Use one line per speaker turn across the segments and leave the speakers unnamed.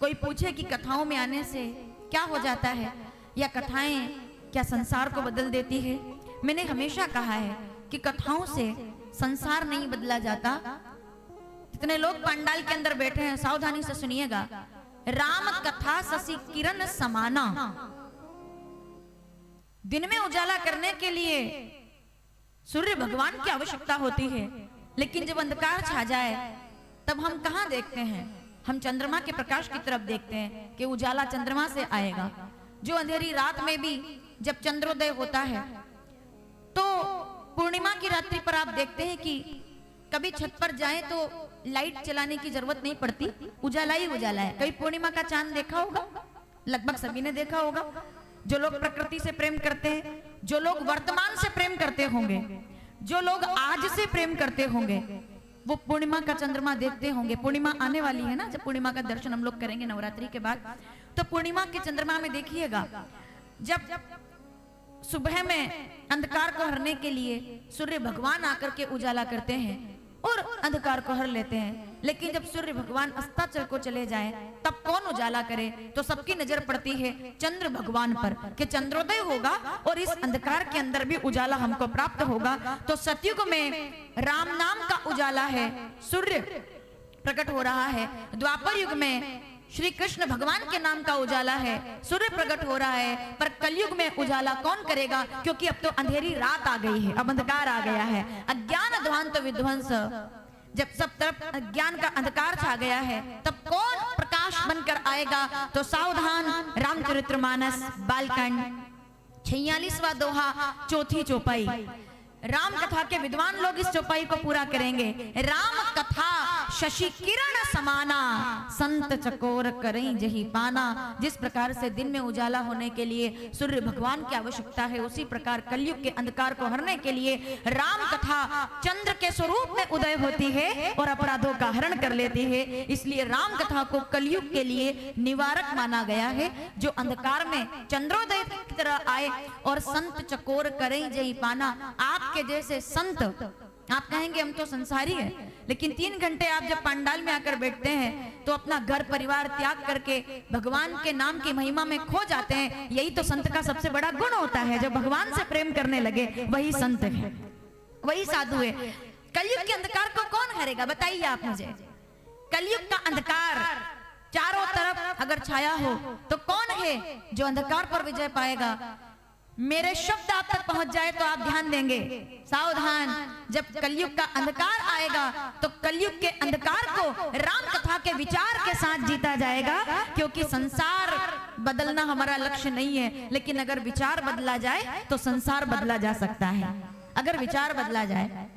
कोई पूछे कि कथाओं में आने से क्या हो जाता है, या कथाएं क्या संसार को बदल देती है। मैंने हमेशा कहा है कि कथाओं से संसार नहीं बदला जाता। जितने लोग पंडाल के अंदर बैठे हैं, सावधानी से सुनिएगा। राम कथा शशि किरण समाना। दिन में उजाला करने के लिए सूर्य भगवान की आवश्यकता होती है, लेकिन जब अंधकार छा जाए तब हम कहां देखते हैं? हम चंद्रमा के प्रकाश की तरफ देखते हैं कि उजाला चंद्रमा से आएगा। जो अंधेरी रात में भी जब चंद्रोदय होता है, तो पूर्णिमा की रात्रि पर आप देखते हैं कि कभी छत पर जाएं तो लाइट चलाने की जरूरत नहीं पड़ती, उजाला ही उजाला है। कभी पूर्णिमा का चांद देखा होगा? लगभग सभी ने देखा होगा। जो लोग प्रकृति से प्रेम करते हैं, जो लोग वर्तमान से प्रेम करते होंगे, जो लोग आज से प्रेम करते होंगे, वो पूर्णिमा का चंद्रमा देखते होंगे। पूर्णिमा आने वाली है ना, जब पूर्णिमा का दर्शन हम लोग करेंगे नवरात्रि के बाद, तो पूर्णिमा के चंद्रमा में देखिएगा, जब सुबह में अंधकार को हरने के लिए सूर्य भगवान आकर के उजाला करते हैं और अंधकार को हर लेते हैं, लेकिन जब सूर्य भगवान अस्ताचल को चले जाए तब कौन उजाला करे? तो सबकी नजर पड़ती है चंद्र भगवान पर कि चंद्रोदय होगा और इस अंधकार के अंदर भी उजाला हमको प्राप्त होगा। तो सतयुग में राम नाम का उजाला है, सूर्य प्रकट हो रहा है। द्वापर युग में श्री कृष्ण भगवान के नाम का उजाला है, सूर्य प्रकट हो रहा है। पर कलयुग में उजाला कौन करेगा? क्योंकि अब तो अंधेरी रात आ गई है, अब अंधकार आ गया है। अज्ञान ध्वांत विध्वंस, जब सब तरफ अज्ञान का अंधकार छा गया है, तब कौन प्रकाश बनकर आएगा? तो सावधान, रामचरितमानस बालकांड 46वां दोहा, चौथी चौपाई। राम कथा के विद्वान लोग इस चौपाई को पूरा करेंगे। राम कथा शशि किरण समाना, संत चकोर करें जही पाना। जिस प्रकार से दिन में उजाला होने के लिए सूर्य भगवान की आवश्यकता है, उसी प्रकार कलयुग के अंधकार को हरने के लिए राम कथा चंद्र के स्वरूप में उदय होती है और अपराधों का हरण कर लेती है। इसलिए राम कथा को कलयुग के लिए निवारक माना गया है, जो अंधकार में चंद्रोदय की तरह आए और संत चकोर करें जही पाना। आपके जैसे संत, आप कहेंगे हम तो संसारी हैं, लेकिन 3 घंटे आप जब पंडाल में आकर बैठते हैं तो अपना घर परिवार त्याग करके भगवान के नाम की महिमा में खो जाते हैं। यही तो संत का सबसे बड़ा गुण होता है। जब भगवान से प्रेम करने लगे वही संत है, वही साधु है। कलयुग के अंधकार को कौन हरेगा? बताइए आप मुझे। कलयुग का अंधकार चारों तरफ अगर छाया हो तो कौन है जो अंधकार पर विजय पाएगा? मेरे शब्द आप तक पहुंच जाए तो आप ध्यान देंगे। सावधान, जब कलयुग का अंधकार आएगा तो कलयुग के अंधकार को राम कथा के विचार के साथ जीता जाएगा, क्योंकि संसार बदलना हमारा लक्ष्य नहीं है, लेकिन अगर विचार बदला जाए तो संसार बदला जा सकता है। अगर विचार बदला जाए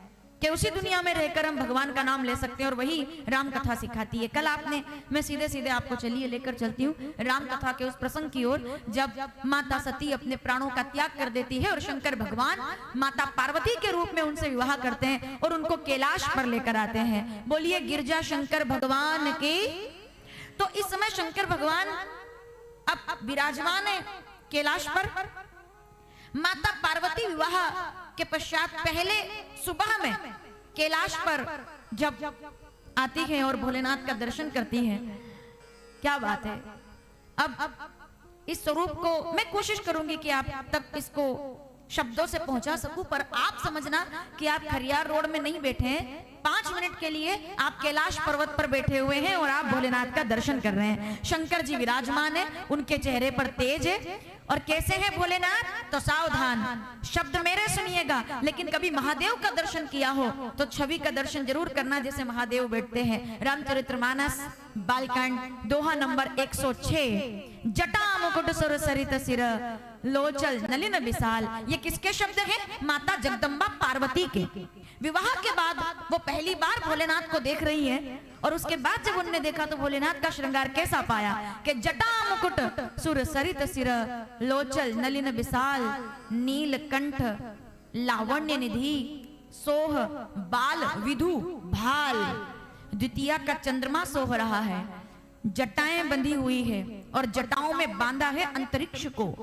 कि उसी दुनिया में रहकर हम भगवान का नाम ले सकते हैं, और वही राम कथा सिखाती है। कल आपने, मैं सीधे सीधे आपको चलिए लेकर चलती हूँ राम कथा के उस प्रसंग की ओर, जब माता सती अपने प्राणों का त्याग कर देती है और शंकर भगवान माता पार्वती के रूप में उनसे विवाह करते हैं और उनको कैलाश पर लेकर आते हैं। बोलिए गिरजा शंकर भगवान की। तो इस समय शंकर भगवान अब विराजमान है कैलाश पर। माता पार्वती विवाह के पश्चात पहले सुबह में कैलाश पर जब आती है और भोलेनाथ का दर्शन करती है, क्या बात है। अब इस स्वरूप को मैं कोशिश करूंगी कि आप तक इसको शब्दों से पहुंचा सकूं, पर आप समझना कि आप खरियार रोड में नहीं बैठे हैं। 5 मिनट के लिए आप कैलाश पर्वत पर बैठे हुए हैं और आप भोलेनाथ का दर्शन कर रहे हैं। शंकर जी विराजमान है, उनके चेहरे पर तेज है। और कैसे हैं भोलेनाथ? तो सावधान, शब्द मेरे सुनिएगा, लेकिन कभी महादेव का दर्शन किया हो तो छवि का दर्शन जरूर करना जैसे महादेव बैठते हैं। रामचरितमानस बालकांड दोहा नंबर 106, जटा मुकुट सुर सरित सिर लोचल नलिन विशाल। ये किसके शब्द हैं? माता जगदम्बा पार्वती के। विवाह के बाद वो पहली बार भोलेनाथ को देख रही है, और उसके बाद जब उन्होंने देखा तो भोलेनाथ का श्रृंगार कैसा पाया कि जटा मुकुट सुर सरित सिर लोचल नलिन विशाल नीलकंठ लावण्य निधि सोह बाल विधु भाल। द्वितीया का चंद्रमा सोह रहा है, जटाएं बंधी हुई है और जटाओं में बांधा है अंतरिक्ष को।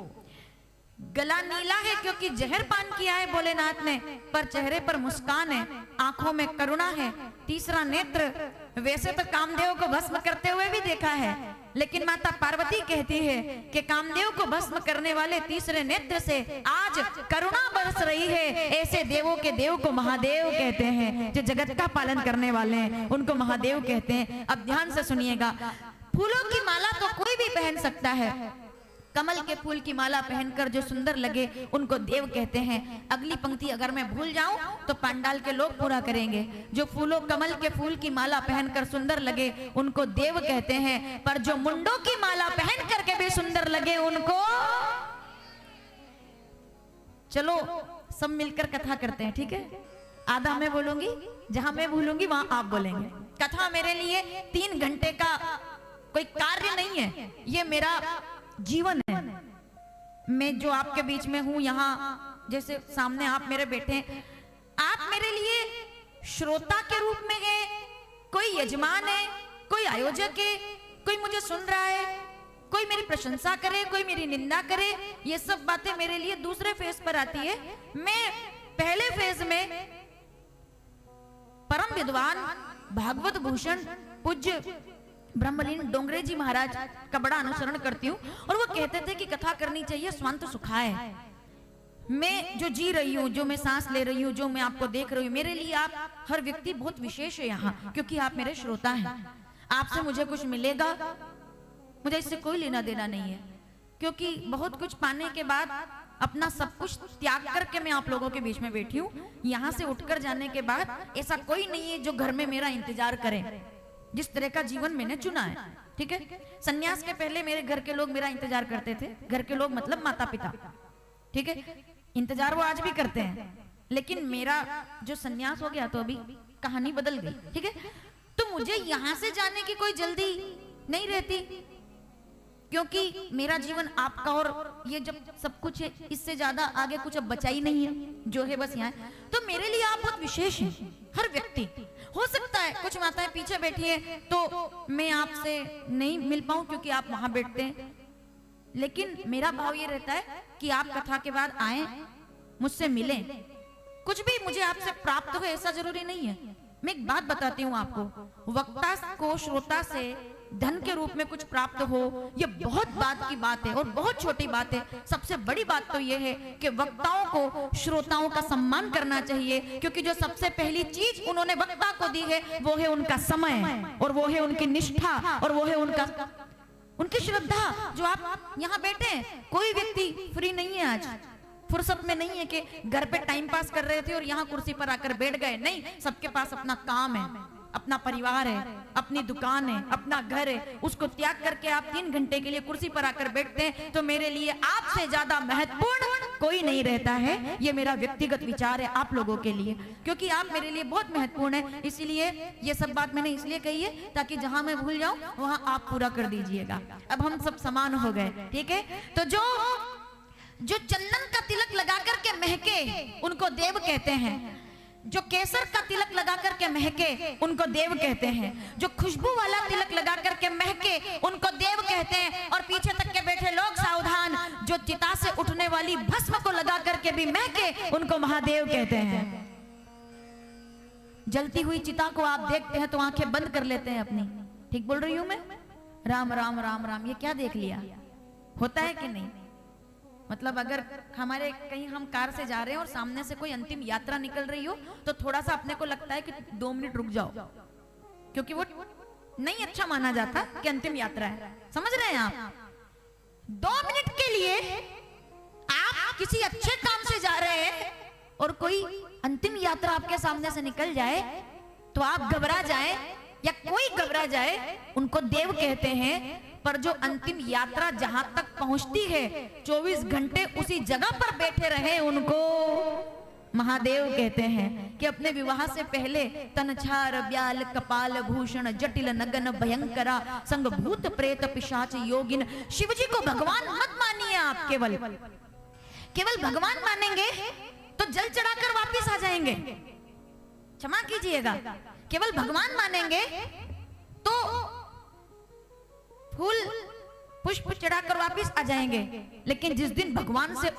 गला नीला है क्योंकि जहर पान किया है भोलेनाथ ने, पर चेहरे पर मुस्कान है, आंखों में करुणा है। तीसरा नेत्र, वैसे तो कामदेव को भस्म करते हुए भी देखा है, लेकिन माता पार्वती कहती है कि कामदेव को भस्म करने वाले तीसरे नेत्र से आज करुणा बरस रही है। ऐसे देवों के देव को महादेव कहते हैं, जो जगत का पालन करने वाले हैं उनको महादेव कहते हैं। अब ध्यान से सुनिएगा, फूलों की माला तो कोई भी पहन सकता है, कमल के फूल की माला पहनकर जो सुंदर लगे उनको देव कहते हैं। अगली पंक्ति अगर मैं भूल जाऊं तो पंडाल के लोग पूरा करेंगे। जो फूलों कमल के फूल की माला पहनकर सुंदर लगे उनको देव कहते हैं, पर जो मुंडों की माला पहन करके भी सुंदर लगे उनको, चलो सब मिलकर कथा करते हैं, ठीक है? आधा मैं बोलूंगी, जहां मैं भूलूंगी वहां आप बोलेंगे। कथा मेरे लिए 3 घंटे का कोई कार्य नहीं है, ये मेरा जीवन है। मैं जो आपके बीच में हूं, यहाँ जैसे सामने आप मेरे बैठे हैं, आप मेरे लिए श्रोता के रूप में हैं, कोई यजमान है, कोई आयोजक है, कोई मुझे सुन रहा है, कोई मेरी प्रशंसा करे, कोई मेरी निंदा करे, ये सब बातें मेरे लिए दूसरे फेज पर आती है। मैं पहले फेज में परम विद्वान भागवत भूषण पूज्य ब्रह्मलीन डोंगरे जी महाराज का बड़ा अनुसरण करती हूँ, और वो कहते थे कि कथा करनी चाहिए स्वांत सुखाए। मैं जो जी रही हूँ, जो मैं सांस ले रही हूँ, जो मैं आपको देख रही हूँ, मेरे लिए आप हर व्यक्ति बहुत विशेष है यहाँ, क्योंकि आप मेरे श्रोता हैं। आपसे मुझे कुछ मिलेगा, मुझे इससे कोई लेना देना नहीं है, क्योंकि बहुत कुछ पाने के बाद अपना सब कुछ त्याग करके मैं आप लोगों के बीच में बैठी हूँ। यहाँ से उठकर जाने के बाद ऐसा कोई नहीं है जो घर में मेरा इंतजार करे, जिस तरह का जीवन मैंने चुना है, ठीक है? सन्यास के पहले मेरे घर के लोग मेरा इंतजार करते थे, घर के लोग मतलब माता पिता, ठीक है? इंतजार वो आज भी करते हैं, लेकिन मेरा जो सन्यास हो गया तो अभी कहानी बदल गई, ठीक है? तो मुझे यहाँ से जाने की कोई जल्दी नहीं रहती, क्योंकि मेरा जीवन आपका और ये जब सब कुछ है, इससे ज्यादा आगे कुछ अब बचा ही नहीं है, जो है बस यहाँ। तो मेरे लिए आप बहुत विशेष हैं, हर व्यक्ति। हो सकता है कुछ माताएं पीछे बैठी है तो मैं आपसे नहीं मिल पाऊं क्योंकि आप वहां बैठते हैं, लेकिन मेरा भाव ये रहता है कि आप कथा के बाद आए, मुझसे मिलें, कुछ भी मुझे आपसे प्राप्त हो ऐसा जरूरी नहीं है। मैं एक बात बताती हूँ आपको, वक्ता को श्रोता से धन के रूप में कुछ प्राप्त हो, ये बहुत बात की बात है और बहुत छोटी बात है। सबसे बड़ी बात तो ये है कि वक्ताओं को श्रोताओं का सम्मान करना चाहिए, क्योंकि जो सबसे पहली चीज उन्होंने वक्ता को दी है वो है उनका समय, और वो है उनकी निष्ठा, और वो है उनकी श्रद्धा। जो आप यहाँ बैठे हैं, कोई व्यक्ति फ्री नहीं है, आज फुर्सत में नहीं है कि घर पे टाइम पास कर रहे थे और यहाँ कुर्सी पर आकर बैठ गए। नहीं, सबके पास अपना काम है, अपना परिवार है, अपनी दुकान है, अपना घर है, उसको त्याग करके आप 3 घंटे के लिए कुर्सी पर आकर बैठते हैं। तो मेरे लिए आपसे ज्यादा महत्वपूर्ण कोई नहीं रहता है, ये मेरा व्यक्तिगत विचार है आप लोगों के लिए, क्योंकि आप मेरे लिए बहुत महत्वपूर्ण है। इसीलिए ये सब बात मैंने इसलिए कही है ताकि जहां मैं भूल जाऊं वहां आप पूरा कर दीजिएगा। अब हम सब समान हो गए, ठीक है? तो जो चंदन का तिलक लगा करके महके उनको देव कहते हैं, जो केसर का तिलक लगा करके महके उनको देव कहते हैं, जो खुशबू वाला तिलक लगा करके महके उनको देव कहते हैं, और पीछे तक के बैठे लोग सावधान, जो चिता से उठने वाली भस्म को लगा करके भी महके उनको महादेव कहते हैं। जलती हुई चिता को आप देखते हैं तो आंखें बंद कर लेते हैं अपनी, ठीक बोल रही हूं मैं? राम राम राम राम, ये क्या देख लिया? होता है कि नहीं? मतलब अगर हमारे कहीं हम कार से जा रहे हैं और सामने से कोई अंतिम यात्रा निकल रही हो तो थोड़ा सा अपने को लगता है कि 2 मिनट रुक जाओ, क्योंकि वो नहीं अच्छा माना जाता कि अंतिम यात्रा है। समझ रहे हैं आप? 2 मिनट के लिए आप किसी अच्छे काम से जा रहे हैं और कोई अंतिम यात्रा आपके सामने से निकल जाए तो आप घबरा जाए या कोई घबरा जाए, उनको देव कहते हैं। पर जो अंतिम यात्रा जहां तक पहुंचती है 24 घंटे उसी जगह पर बैठे रहे उनको महादेव कहते हैं। कि अपने विवाह से पहले तनछार ब्याल कपाल भूषण जटिल नगन भयंकरा संग भूत प्रेत पिशाच योगिन। शिव जी को भगवान मत मानिए आप, केवल भगवान मानेंगे तो जल चढ़ाकर वापिस आ जाएंगे। क्षमा कीजिएगा, केवल भगवान मानेंगे तो फूल पुष्प चढ़ाकर वापिस आ जाएंगे, लेकिन जिस दिन भगवान से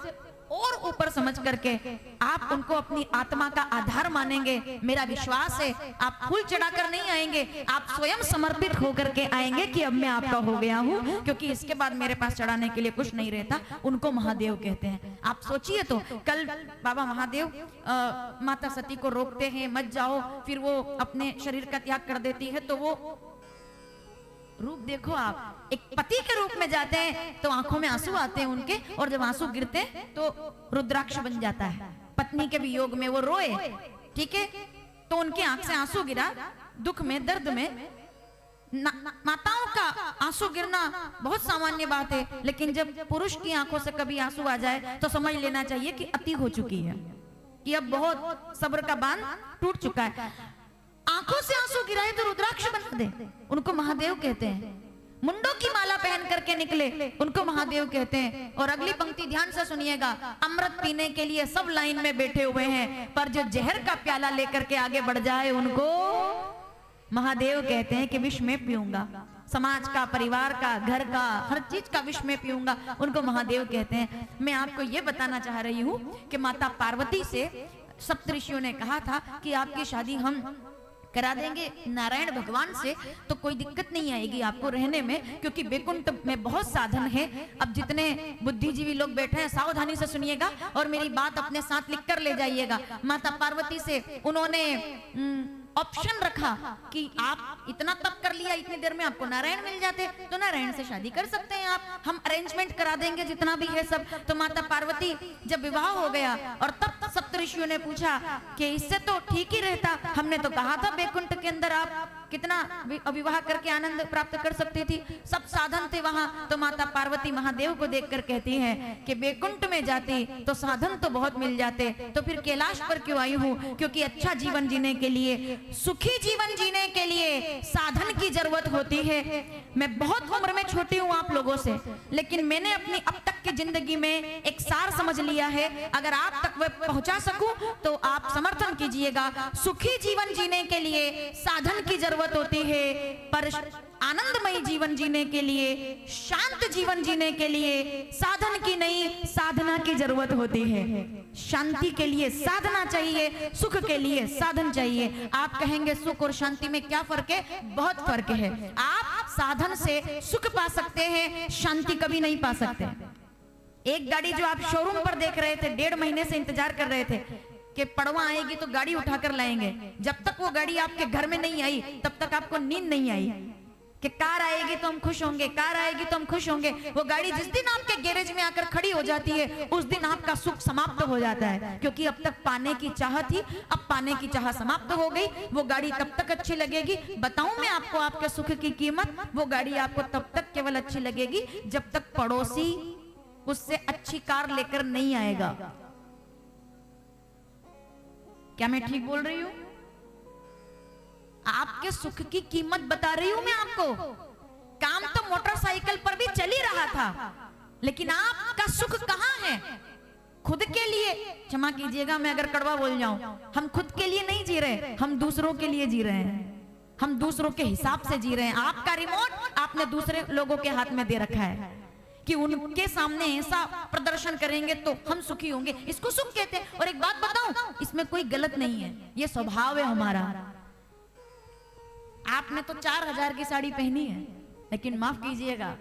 और ऊपर समझ करके आप उनको अपनी आत्मा का आधार मानेंगे, मेरा विश्वास है आप फूल चढ़ाकर नहीं आएंगे, आप स्वयं समर्पित होकर के आएंगे कि अब मैं आपका हो गया हूँ, क्योंकि इसके बाद मेरे पास चढ़ाने के लिए कुछ नहीं रहता। उनको महादेव कहते हैं। आप सोचिए तो, कल बाबा महादेव माता सती को रोकते हैं मत जाओ, फिर वो अपने शरीर का त्याग कर देती है, तो वो रूप देखो आप, एक पति के रूप में जाते हैं तो आंखों में आंसू आते हैं उनके, और जब आंसू गिरते हैं तो रुद्राक्ष बन जाता है। पत्नी के वियोग में वो रोए, ठीक है, तो उनकी आंख से आंसू गिरा, दुख में दर्द में। माताओं का आंसू गिरना बहुत सामान्य बात है, लेकिन जब पुरुष की आंखों से कभी आंसू आ जाए तो समझ लेना चाहिए कि अति हो चुकी है, कि अब बहुत सब्र का बांध टूट चुका है। आंखों से आंसू गिराए तो रुद्राक्ष बना दे, उनको महादेव कहते हैं। मुंडों की माला पहन करके निकले, उनको महादेव कहते हैं। और अगली पंक्ति ध्यान से सुनिएगा, अमृत पीने के लिए सब लाइन में बैठे हुए हैं, पर जो जहर का प्याला लेकर के आगे बढ़ जाए उनको महादेव कहते हैं कि विष में पीऊंगा, समाज का, परिवार का, घर का, हर चीज का विष में पीऊंगा, उनको महादेव कहते हैं। मैं आपको ये बताना चाह रही हूँ कि माता पार्वती से सप्तऋषियों ने कहा था कि आपकी शादी हम करा देंगे नारायण भगवान से, तो कोई दिक्कत नहीं आएगी आपको रहने में, क्योंकि बैकुंठ में बहुत साधन है। अब जितने बुद्धिजीवी लोग बैठे हैं सावधानी से सुनिएगा और मेरी बात अपने साथ लिख कर ले जाइएगा। माता पार्वती से उन्होंने ऑप्शन रखा कि आप इतना तप कर लिया, इतनी देर में आपको नारायण मिल जाते तो नारायण से शादी कर सकते हैं आप, हम अरेंजमेंट करा देंगे जितना भी है सब। तो माता पार्वती जब विवाह हो गया और तब सप्तऋषियों ने पूछा कि इससे तो ठीक ही रहता, हमने तो कहा था बैकुंठ के अंदर आप कितना विवाह करके आनंद प्राप्त कर सकती थी, सब साधन थे वहां। तो माता पार्वती महादेव को देखकर कहती है कि बैकुंठ में जाती तो साधन तो बहुत मिल जाते, तो फिर कैलाश पर क्यों आई हूँ, क्योंकि अच्छा जीवन जीने के लिए, सुखी जीवन जीने के लिए साधन की जरूरत होती है। मैं बहुत उम्र में छोटी हूँ आप लोगों से, लेकिन मैंने अपनी अब तक की जिंदगी में एक सार समझ लिया है, अगर आप तक वह पहुंचा सकूं तो आप समर्थन कीजिएगा। सुखी जीवन जीने के लिए साधन की जरूरत होती है, पर आनंदमय जीवन जीने के लिए, शांत जीवन जीने के लिए साधन की नहीं साधना की जरूरत होती है। शांति के लिए साधना चाहिए, सुख के लिए साधन चाहिए। आप कहेंगे सुख और शांति में क्या फर्क है? बहुत फर्क है। आप साधन से सुख पा सकते हैं, शांति कभी नहीं पा सकते। एक गाड़ी जो आप शोरूम पर देख रहे थे, 1.5 महीने से इंतजार कर रहे थे कि पड़वा आएगी तो गाड़ी उठाकर लाएंगे, जब तक वो गाड़ी आपके घर में नहीं आई तब तक आपको नींद नहीं आई कि कार आएगी तो हम खुश होंगे, कार आएगी तो हम खुश होंगे। वो गाड़ी जिस दिन आपके गैरेज में आकर खड़ी हो जाती है उस दिन आपका सुख समाप्त हो जाता है, क्योंकि अब तक पाने की चाह थी, अब पाने की चाह समाप्त हो गई। वो गाड़ी तब तक अच्छी लगेगी, बताऊं मैं आपको आपके सुख की कीमत, वो गाड़ी आपको तब तक केवल अच्छी लगेगी जब तक पड़ोसी उससे अच्छी कार लेकर नहीं आएगा। क्या मैं ठीक बोल रही हूं? आपके सुख की कीमत बता रही हूं मैं आपको। काम तो मोटरसाइकिल पर भी चल ही रहा था, लेकिन आपका सुख कहां है? खुद के लिए, क्षमा कीजिएगा मैं अगर कड़वा बोल जाऊं, हम खुद के लिए नहीं जी रहे, हम दूसरों के लिए जी रहे हैं, हम दूसरों के हिसाब से जी रहे हैं। आपका रिमोट आपने दूसरे लोगों के हाथ में दे रखा है कि उनके सामने ऐसा प्रदर्शन करेंगे तो हम सुखी होंगे, इसको सुख कहते हैं। और एक बात बताऊं, इसमें कोई गलत नहीं है, ये स्वभाव है हमारा। आपने तो 4000 की साड़ी पहनी है, लेकिन माफ कीजिएगा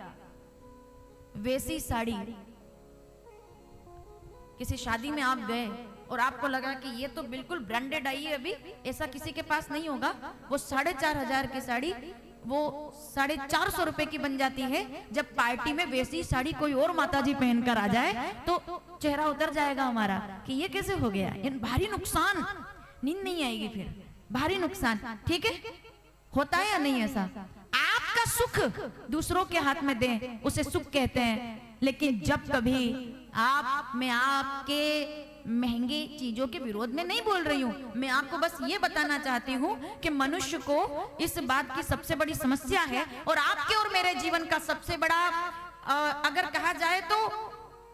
वैसी साड़ी किसी शादी में आप गए और आपको लगा कि ये तो बिल्कुल ब्रांडेड आई है, अभी ऐसा किसी के पास नहीं होगा। वो 4500 की साड़ी वो 450 रुपए की बन जाती है। जब पार्टी में वैसी साड़ी कोई और माताजी पहनकर आ जाए तो चेहरा उतर जाएगा हमारा कि ये कैसे हो गया। इन भारी नुकसान, नींद नहीं आएगी, फिर भारी नुकसान। ठीक है, होता है या नहीं ऐसा? आपका सुख दूसरों के हाथ में दें, उसे सुख कहते हैं। लेकिन जब कभी मैं आपके महंगी चीजों के विरोध में नहीं बोल रही हूं, मैं आपको बस ये बताना चाहती हूं कि मनुष्य को इस बात की सबसे बड़ी समस्या है, और आपके और मेरे जीवन का सबसे बड़ा अगर कहा जाए तो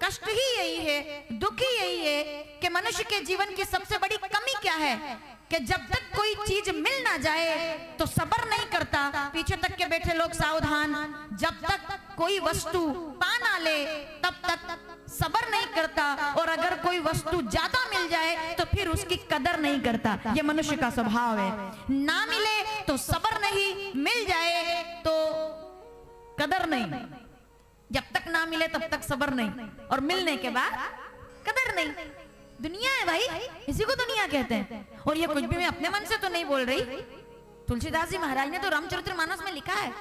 कष्ट ही यही है, दुख ही यही है कि मनुष्य के जीवन की सबसे बड़ी कमी क्या है कि जब तक कोई चीज मिल ना जाए तो सब्र नहीं करता। पीछे तक के बैठे लोग सावधान, जब तक कोई वस्तु पा ना ले तब तक सब्र नहीं करता, और अगर कोई वस्तु ज्यादा मिल जाए तो फिर उसकी कदर नहीं करता। ये मनुष्य का स्वभाव है, ना मिले तो सब्र नहीं, मिल जाए तो कदर नहीं। जब तक ना मिले तब तक सब्र नहीं, और मिलने के बाद कदर नहीं। दुनिया है भाई, इसी को दुनिया कहते हैं। और ये कुछ भी मैं अपने मन से तो नहीं बोल रही, तुलसीदास जी महाराज ने तो रामचरितमानस में लिखा है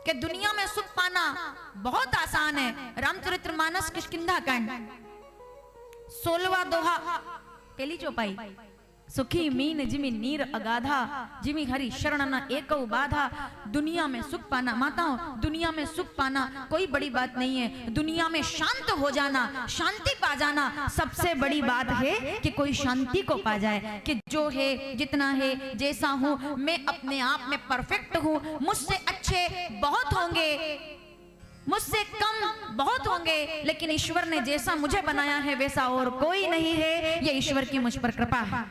कि दुनिया में सुख पाना बहुत आसान है। रामचरितमानस किष्किंधा कांड 16वां दोहा, पहली चौपाई। सुखी मीन जिमि नीर अगाधा, जिमि हरि शरण न एकौ बाधा। दुनिया में सुख पाना, माताओं, दुनिया में सुख पाना कोई बड़ी बात नहीं है। दुनिया में शांत हो जाना, शांति पा जाना सबसे बड़ी बात है कि कोई शांति को पा जाए कि जो है, जितना है, जैसा हूं मैं, अपने आप में परफेक्ट हूं। मुझसे अच्छे बहुत होंगे, मुझसे कम बहुत होंगे, लेकिन ईश्वर ने जैसा मुझे बनाया है वैसा और कोई नहीं है। ये ईश्वर की मुझ पर कृपा है।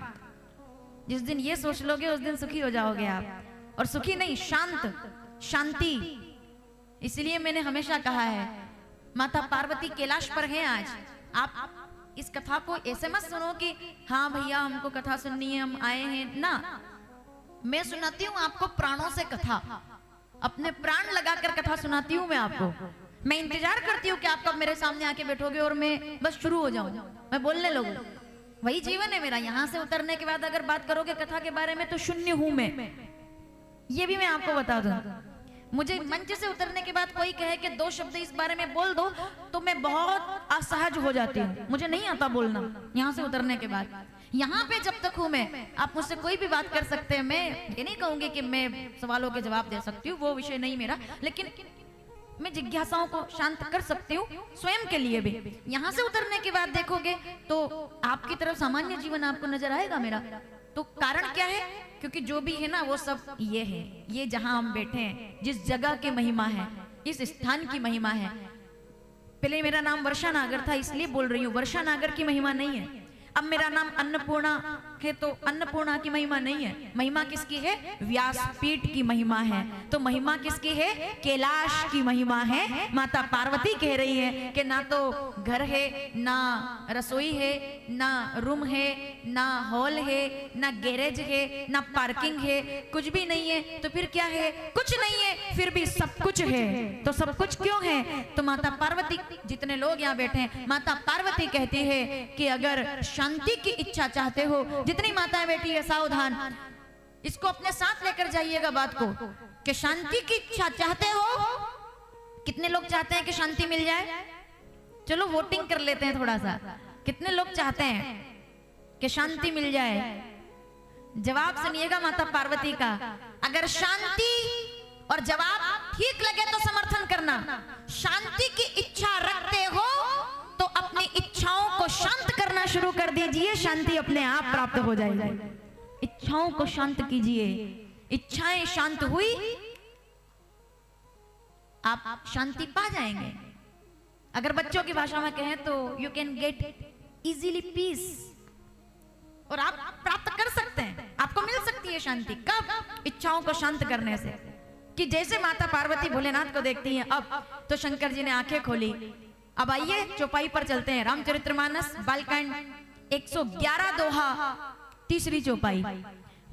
जिस दिन ये सोच लोगे उस दिन सुखी हो जाओगे आप, और सुखी नहीं, शांत, शांति। इसलिए मैंने हमेशा कहा है, माता पार्वती कैलाश पर हैं आज। आप इस कथा को ऐसे मत सुनो कि हाँ भैया हमको कथा सुननी है, हम आए हैं ना। मैं सुनाती हूँ आपको प्राणों से कथा, अपने प्राण लगाकर कथा सुनाती हूँ मैं आपको। मैं इंतजार करती हूँ कि आप कब मेरे सामने आके बैठोगे और मैं बस शुरू हो जाऊं, मैं बोलने लगूं। वही जीवन है मेरा। यहां से उतरने के बाद अगर बात करोगे कथा के बारे में तो शून्य हूं मैं, ये भी मैं आपको बता दूं। मुझे मंच से उतरने के बाद कोई कहे कि 2 शब्द इस बारे में बोल दो तो मैं बहुत असहज हो जाती हूँ, मुझे नहीं आता बोलना। यहां से उतरने के बाद यहाँ पे जब तक हूं मैं, आप मुझसे कोई भी बात कर सकते हैं। मैं ये नहीं कहूंगी कि मैं सवालों के जवाब दे सकती हूँ, वो विषय नहीं मेरा, लेकिन मैं जिज्ञासाओं को शांत कर सकती हूँ स्वयं के लिए भी। यहाँ से उतरने के बाद देखोगे तो आपकी तरफ सामान्य जीवन आपको नजर आएगा मेरा। तो कारण क्या है? क्योंकि जो भी है ना वो सब ये है, ये जहां हम बैठे हैं, जिस जगह की महिमा है, इस स्थान की महिमा है। पहले मेरा नाम वर्षा नागर था, इसलिए बोल रही हूँ, वर्षा नागर की महिमा नहीं है। अब मेरा नाम अन्नपूर्णा है तो अन्नपूर्णा की महिमा नहीं है। महिमा किसकी है? व्यासपीठ की महिमा है। तो महिमा किसकी है? कैलाश की महिमा है। माता पार्वती कह रही है कि ना तो घर है, ना रसोई है, ना रूम है, ना हॉल है, ना गैरेज है, ना पार्किंग है, कुछ भी नहीं है। तो फिर क्या है? कुछ नहीं है, फिर भी सब कुछ है। तो सब कुछ क्यों है? तो माता पार्वती, जितने लोग यहाँ बैठे हैं, माता पार्वती कहती है कि अगर शांति की इच्छा चाहते हो, जितनी माताएं बैठी है सावधान, इसको अपने साथ लेकर जाइएगा बात को, कि शांति की इच्छा चाहते हो। कितने लोग चाहते हैं कि शांति मिल जाए? चलो वोटिंग कर लेते हैं थोड़ा सा। कितने लोग चाहते हैं कि शांति मिल जाए? जवाब सुनिएगा माता पार्वती का। अगर शांति और जवाब ठीक लगे तो समर्थन करना। शांति की इच्छा रखते हो तो अपनी इच्छाओं को शांत करना शुरू कर दीजिए, शांति अपने आप प्राप्त हो जाएगी। इच्छाओं को शांत कीजिए, इच्छाएं शांत हुई, आप शांति पा जाएंगे। अगर बच्चों की भाषा में कहें तो you can get easily peace, और आप प्राप्त कर सकते हैं, आपको मिल सकती है शांति। कब? इच्छाओं को शांत करने से। कि जैसे माता पार्वती भोलेनाथ को देखती हैं, अब तो शंकर जी ने आंखें खोली। अब आइए चौपाई पर चलते हैं। रामचरितमानस बालकांड 111 दोहा, तीसरी चौपाई।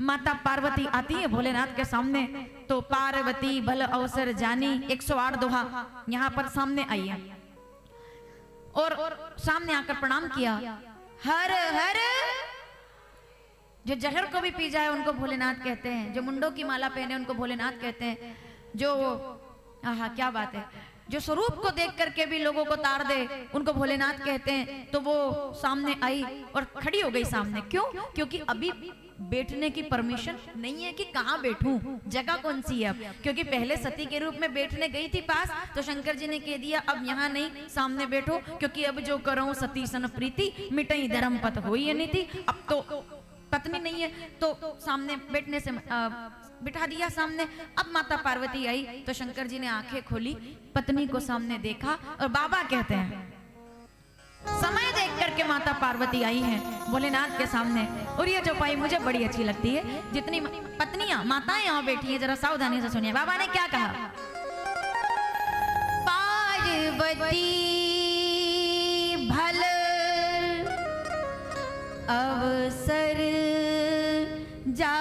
माता पार्वती आती है भोलेनाथ के सामने, तो पार्वती भल अवसर जानी, 108 दोहा यहाँ पर सामने आई है। और सामने आकर प्रणाम किया। हर हर, जो जहर को भी पी जाए उनको भोलेनाथ कहते हैं, जो मुंडों की माला पहने उनको भोलेनाथ कहते हैं, जो हाँ क्या बात है, जो स्वरूप को देख करके भी लोगों को तार दे उनको भोलेनाथ कहते हैं। तो वो सामने आई और खड़ी हो गई सामने। क्यों? क्योंकि अभी बैठने की परमिशन नहीं है कि कहाँ बैठूं, जगह कौन सी है अब। क्योंकि पहले सती के रूप में बैठने गई थी पास, तो शंकर जी ने कह दिया अब यहाँ नहीं, सामने बैठो, क्योंकि अब जो करो सती सन प्रीति, मिटई धर्म पत होई नहीं थी। अब तो पत्नी नहीं है तो सामने बैठने से बिठा दिया सामने। अब माता पार्वती आई तो शंकर जी ने आंखें खोली, पत्नी को सामने देखा और बाबा कहते हैं समय देख करके माता पार्वती आई हैं भोलेनाथ के सामने। और ये चौपाई मुझे बड़ी अच्छी लगती है। जितनी पत्नियां माताएं यहाँ बैठी हैं, जरा सावधानी से सुनिए। बाबा ने क्या कहा? पार्वती भल अवसर जानी,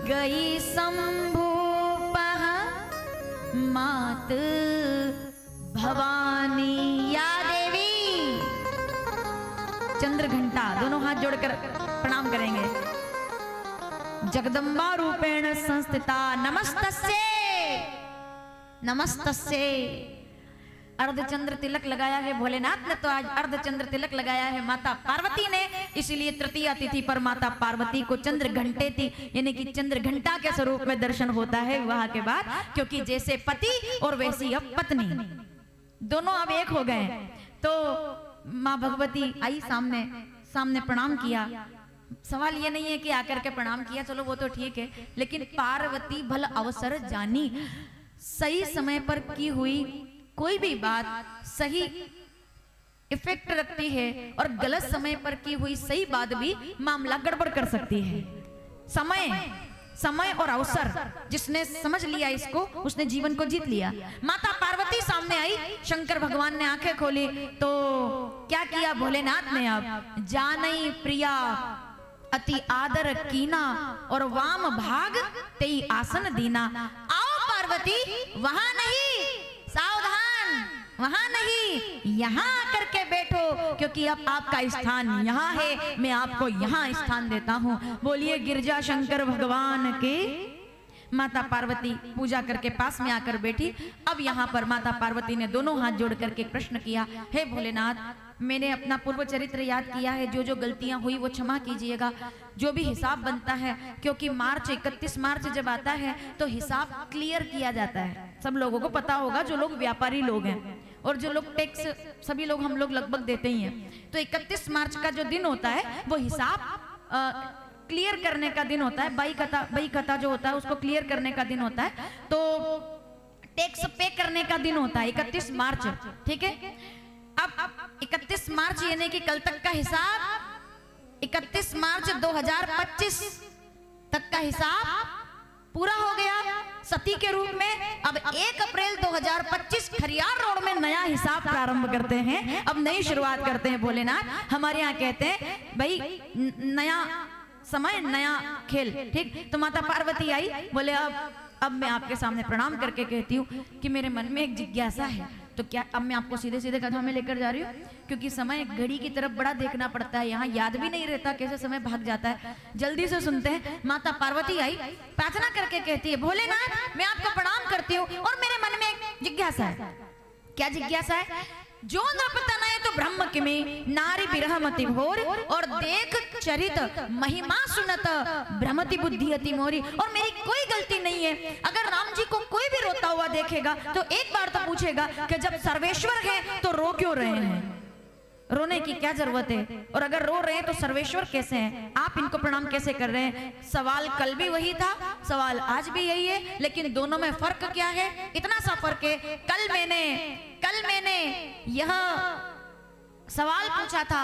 गई शंभु पहा मात भवानी। या देवी, चंद्र घंटा दोनों हाथ जोड़कर प्रणाम करेंगे। जगदम्बा रूपेण संस्थिता नमस्तस्ये नमस्तस्ये। अर्धचंद्र तिलक लगाया है भोलेनाथ ने, तो आज अर्धचंद्र तिलक लगाया है माता पार्वती ने। इसीलिए तृतीया तिथि पर माता पार्वती को चंद्र घंटे थी, यानी कि चंद्र घंटा के स्वरूप में दर्शन होता है विवाह के बाद। क्योंकि जैसे पति और वैसी अब पत्नी, दोनों अब एक हो गए। तो माँ भगवती आई सामने, सामने प्रणाम किया। सवाल ये नहीं है कि आकर के प्रणाम किया, चलो वो तो ठीक है, लेकिन पार्वती भल अवसर जानी, सही समय पर की हुई कोई भी बात सही इफेक्ट रखती है, और गलत समय पर की हुई सही बात भी मामला गड़बड़ कर सकती है। समय और अवसर जिसने समझ लिया इसको, उसने जीवन को जीत लिया। माता पार्वती सामने आई, शंकर भगवान ने आंखें खोली, तो क्या किया भोलेनाथ ने? अब जानई प्रिया अति आदर कीना, और वाम भाग तेई आसन दीना। आओ पार्वती, वहां नहीं, सावधान, वहां नहीं, यहाँ आकर के बैठो, क्योंकि अब आपका स्थान यहाँ है, मैं आपको यहाँ स्थान देता हूँ। बोलिए गिरजा शंकर भगवान के। माता पार्वती पूजा करके पास में आकर बैठी। अब यहाँ पर माता पार्वती ने दोनों हाथ जोड़ करके प्रश्न किया, हे भोलेनाथ, मैंने अपना पूर्व चरित्र याद किया है, जो जो गलतियां हुई वो क्षमा कीजिएगा, जो भी हिसाब बनता है, क्योंकि मार्च 31 मार्च जब आता है तो हिसाब क्लियर किया जाता है। सब लोगों को पता होगा, जो लोग व्यापारी लोग हैं और जो लोग टैक्स, सभी लोग हम लोग लगभग देते ही हैं। तो 31 मार्च का जो दिन होता है वो हिसाब क्लियर करने का दिन होता है। बही खाता जो होता है उसको क्लियर करने का दिन होता है। तो टैक्स पे करने का दिन होता है 31 मार्च, ठीक है। अब 31 मार्च यानी कि कल तक का हिसाब, 31 मार्च 2025 तक का हिसाब पूरा हो गया सती के रूप में। अब 1 अप्रैल 2025 खरियार रोड में नया हिसाब प्रारंभ करते हैं। अब नई शुरुआत करते हैं भोलेनाथ। हमारे यहाँ कहते हैं भाई नया समय नया खेल, ठीक। तो माता पार्वती आई, बोले अब मैं आपके सामने प्रणाम करके कहती हूँ कि मेरे मन में एक जिज्ञासा है। तो क्या अब मैं आपको सीधे सीधे कथा में लेकर जा रही हूँ, क्योंकि समय घड़ी की तरफ बड़ा देखना पड़ता है, यहाँ याद भी नहीं रहता कैसे समय भाग जाता है। जल्दी से सुनते हैं। माता पार्वती आई, प्रार्थना करके कहती है, भोलेनाथ मैं आपको प्रणाम करती हूँ और मेरे मन में एक जिज्ञासा है। क्या जिज्ञासा है? जो नृपतनय तो ब्रह्म किमे नारी विरहमति भोर, और देख चरित महिमा सुनत भ्रमति बुद्धि अति मोरी। और मेरी कोई गलती नहीं है। अगर राम जी को कोई भी रोता हुआ देखेगा तो एक बार तो पूछेगा कि जब सर्वेश्वर है तो रो क्यों रहे हैं? रोने की क्या जरूरत है? और अगर रो रहे हैं तो सर्वेश्वर कैसे हैं? आप इनको प्रणाम कैसे कर रहे हैं? सवाल कल भी वही था, सवाल आज भी यही है, लेकिन दोनों में फर्क क्या है? इतना सा फर्क है, कल मैंने यह सवाल पूछा था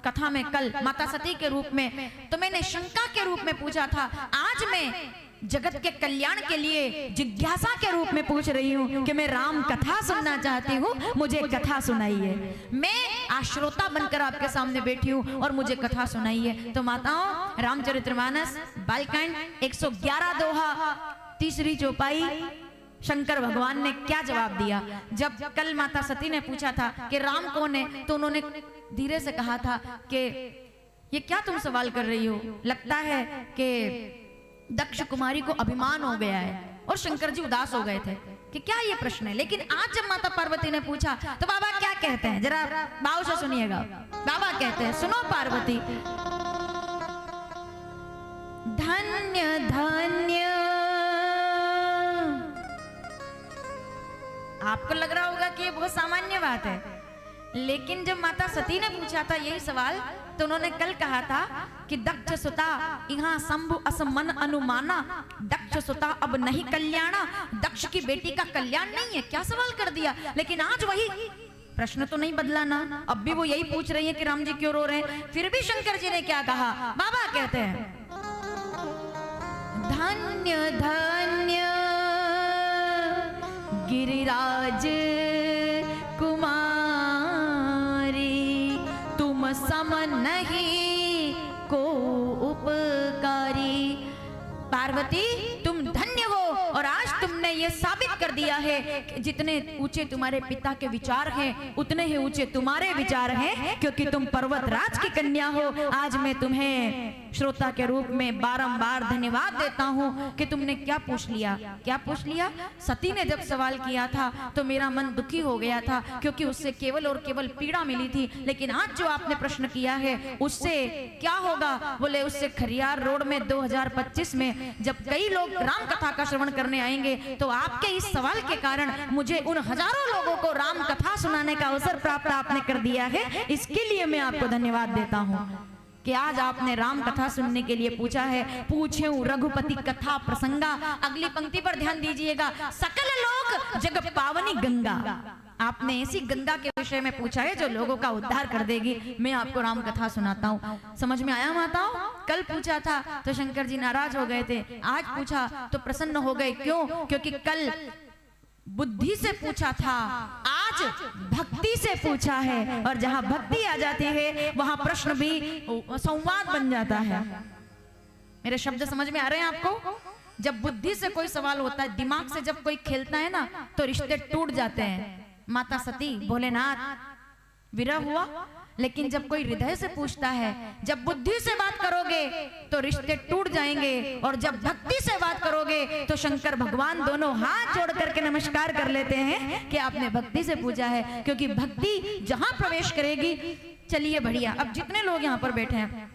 कथा में, कल माता सती के रूप में, तो मैंने शंका के रूप में पूछा था। आज मैं जगत के कल्याण के लिए जिज्ञासा के रूप में पूछ रही हूँ कि मैं राम कथा सुनना चाहती हूँ, मुझे कथा सुनाइए। मैं आश्रोता बनकर आपके सामने बैठी हूँ और मुझे कथा सुनाइए। तो माताओं, रामचरितमानस बालकांड 111 दोहा, तीसरी चौपाई, शंकर भगवान ने क्या जवाब दिया? जब कल माता सती ने पूछा था कि राम कौन है, तो उन्होंने धीरे से कहा था कि ये क्या तुम सवाल कर रही हो, लगता है कि दक्ष कुमारी को अभिमान हो गया है। और शंकर जी उदास हो गए थे कि क्या ये प्रश्न है। लेकिन आज जब माता पार्वती ने पूछा तो बाबा क्या कहते हैं, जरा भाव से सुनिएगा। बाबा कहते हैं, सुनो पार्वती, धन्य धन्य। आपको लग रहा होगा कि ये बहुत सामान्य बात है, लेकिन जब माता सती ने पूछा था यही सवाल, तो उन्होंने कल कहा था कि दक्ष सुता यहाँ शंभु असमन अनुमाना, दक्ष सुता अब नहीं कल्याणा, दक्ष की बेटी का कल्याण नहीं है, क्या सवाल कर दिया। लेकिन आज वही प्रश्न तो नहीं बदला ना, अब भी वो यही पूछ रही है कि राम जी क्यों रो रहे हैं। फिर भी शंकर जी ने क्या कहा, बाबा कहते हैं धन्य धन्य गिरिराज कुमारी, तुम सम नहीं को उपकारी। पार्वती तुम धन्य हो, और आज तुमने ये साबित कर दिया है कि जितने ऊंचे तुम्हारे पिता के विचार हैं उतने ही ऊंचे तुम्हारे विचार हैं, क्योंकि तुम पर्वत राज की कन्या हो। आज मैं तुम्हें श्रोता के रूप में बारंबार धन्यवाद देता हूँ कि तुमने क्या पूछ लिया। क्या पूछ लिया? सती ने जब सवाल किया था तो मेरा मन दुखी हो गया था, क्योंकि उससे केवल और केवल पीड़ा मिली थी। लेकिन आज जो आपने प्रश्न किया है उससे क्या होगा? बोले उससे खरियार रोड में 2025 में जब कई लोग राम कथा का श्रवण करने आएंगे तो आपके इस सवाल के कारण मुझे उन हजारों लोगों को राम कथा सुनाने का अवसर प्राप्त आपने कर दिया है। इसके लिए मैं आपको धन्यवाद देता हूँ कि आज आपने राम कथा सुनने के लिए पूछा है। पूछे रघुपति कथा प्रसंगा, अगली पंक्ति पर ध्यान दीजिएगा, सकल लोक जग पावनी गंगा। आपने ऐसी गंगा के विषय में पूछा है जो लोगों का उद्धार कर देगी। मैं आपको राम कथा सुनाता हूँ, समझ में आया माताओं? कल पूछा था तो शंकर जी नाराज हो गए थे, आज पूछा तो प्रसन्न हो गए। क्यों? क्योंकि कल बुद्धि से पूछा था, आज भक्ति से पूछा है, और जहां भक्ति आ जाती है वहां प्रश्न भी संवाद बन जाता है। मेरे शब्द समझ में आ रहे हैं आपको? जब बुद्धि से कोई सवाल होता है, दिमाग से जब कोई खेलता है ना तो रिश्ते टूट जाते हैं। माता सती, भोलेनाथ विरह हुआ, लेकिन जब कोई हृदय से पूछता है, जब बुद्धि से बात करोगे तो रिश्ते टूट जाएंगे, और जब भक्ति से बात करोगे तो शंकर भगवान दोनों हाथ जोड़ करके नमस्कार कर लेते हैं कि आपने भक्ति से पूछा है। क्योंकि भक्ति जहां प्रवेश करेगी, चलिए बढ़िया, अब जितने लोग यहाँ पर बैठे हैं,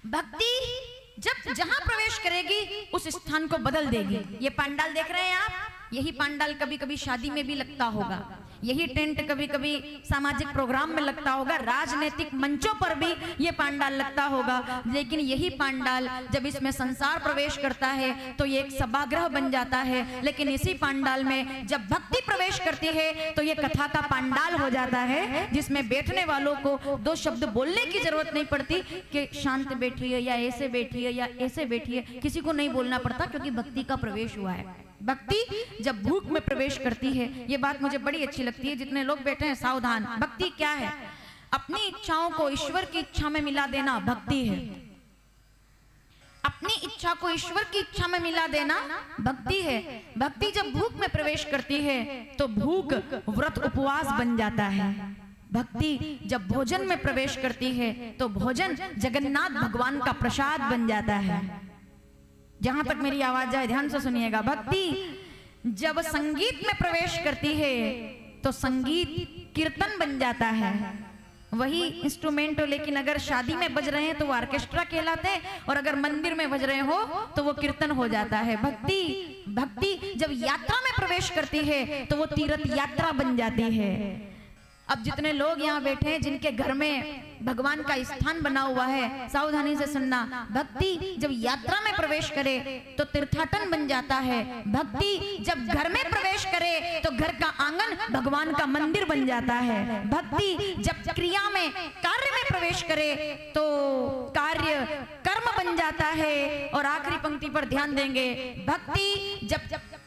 भक्ति जब जहां प्रवेश करेगी उस स्थान को बदल देगी। ये पंडाल देख रहे हैं आप, यही पंडाल कभी कभी शादी में भी लगता होगा, यही टेंट कभी कभी सामाजिक प्रोग्राम में लगता होगा, राजनीतिक मंचों पर भी ये पंडाल लगता होगा। लेकिन यही पंडाल जब इसमें संसार प्रवेश करता है तो ये एक सभागृह बन जाता है। लेकिन इसी पंडाल में जब भक्ति प्रवेश करती है तो ये कथा का पंडाल हो जाता है, जिसमें बैठने वालों को दो शब्द बोलने की जरूरत नहीं पड़ती कि शांत बैठिए या ऐसे बैठिए या ऐसे बैठिए, किसी को नहीं बोलना पड़ता, क्योंकि भक्ति का प्रवेश हुआ है। भक्ति जब भूख में प्रवेश करती है, ये बात मुझे बड़ी अच्छी लगती है। जितने लोग बैठे हैं सावधान, भक्ति क्या है? अपनी इच्छाओं को ईश्वर की इच्छा में मिला देना भक्ति है। अपनी इच्छा को ईश्वर की इच्छा में मिला देना भक्ति है। भक्ति जब भूख में प्रवेश करती है तो भूख व्रत उपवास बन जाता है। भक्ति जब भोजन में प्रवेश करती है तो भोजन जगन्नाथ भगवान का प्रसाद बन जाता है। जहां तक मेरी आवाज जाए ध्यान से सुनिएगा। भक्ति जब संगीत में प्रवेश करती है तो संगीत कीर्तन बन जाता है। वही इंस्ट्रूमेंट हो, लेकिन अगर शादी में बज रहे हैं तो वो ऑर्केस्ट्रा कहलाते हैं, और अगर मंदिर में बज रहे हो तो वो कीर्तन हो जाता है। भक्ति जब यात्रा में प्रवेश करती है तो वो तीर्थ यात्रा बन जाती है। अब जितने लोग यहाँ बैठे हैं जिनके घर में भगवान का स्थान बना हुआ है, सावधानी से सुनना। भक्ति जब यात्रा में प्रवेश करे तो तीर्थाटन बन जाता है। भक्ति जब घर में प्रवेश करे तो घर का आंगन भगवान का मंदिर बन जाता है। भक्ति जब क्रिया में, कार्य में प्रवेश करे तो कार्य कर्म बन जाता है। और आखिरी पंक्ति पर ध्यान देंगे, भक्ति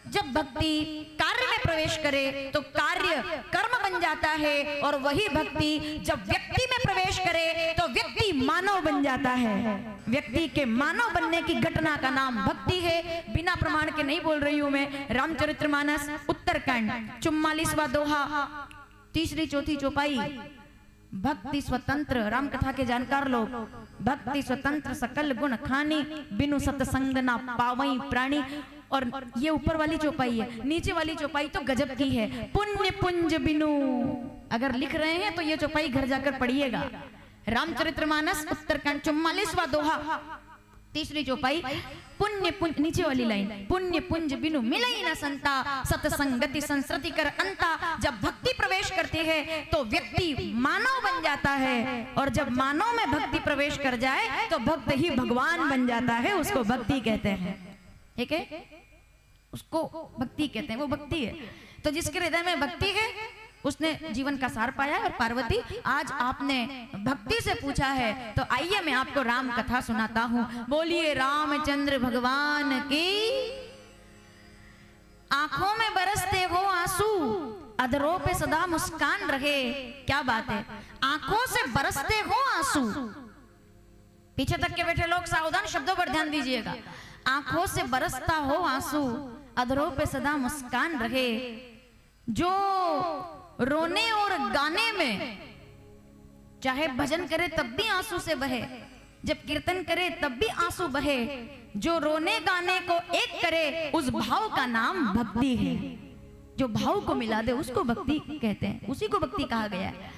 जब भक्ति कार्य में प्रवेश करे तो कार्य कर्म बन जाता है। और वही भक्ति जब व्यक्ति में प्रवेश करे तो व्यक्ति मानव बन जाता है। व्यक्ति के मानव बनने की घटना का नाम भक्ति है। बिना प्रमाण के नहीं बोल रही हूं मैं। रामचरितमानस उत्तरकांड 44वां दोहा, 3री 4थी चौपाई। भक्ति स्वतंत्र, राम कथा के जानकार लोग, भक्ति स्वतंत्र सकल गुण खानी, बिनु सतसंग ना पावई प्राणी। और ये ऊपर वाली चौपाई है, नीचे वाली चौपाई तो गजब की है। पुण्य पुंज बिनु, अगर लिख रहे हैं तो ये चौपाई घर जाकर पढ़िएगा। रामचरितमानस उत्तरकांड 44वां दोहा, तीसरी चौपाई, पुण्य पुंज, नीचे वाली लाइन, पुण्य पुंज बिनु मिलई न संता, सतसंगति संस्कृति कर अंता। जब भक्ति प्रवेश करती है तो व्यक्ति मानव बन जाता है, और जब मानव में भक्ति प्रवेश कर जाए तो भक्त ही भगवान बन जाता है। उसको भक्ति कहते हैं, ठीक है, उसको भक्ति कहते हैं, वो भक्ति है। तो जिसके हृदय में भक्ति है उसने जीवन का सार पाया। और पार्वती, आज आपने भक्ति से पूछा है तो आइए मैं आपको राम कथा सुनाता हूं। बोलिए रामचंद्र भगवान की। आंखों में बरसते हो आंसू, अधरों पे सदा मुस्कान रहे। क्या बात है, आंखों से बरसते हो आंसू। पीछे तक के बैठे लोग सावधान, शब्दों पर ध्यान दीजिएगा। आंखों से बरसता हो आंसू, अधरों पे सदा मुस्कान रहे। जो रोने और गाने में, चाहे भजन करे तब भी आंसू से बहे, जब कीर्तन करे तब भी आंसू बहे। जो रोने गाने को एक करे, उस भाव का नाम भक्ति है। जो भाव को मिला दे उसको भक्ति कहते हैं, उसी को भक्ति कहा गया है।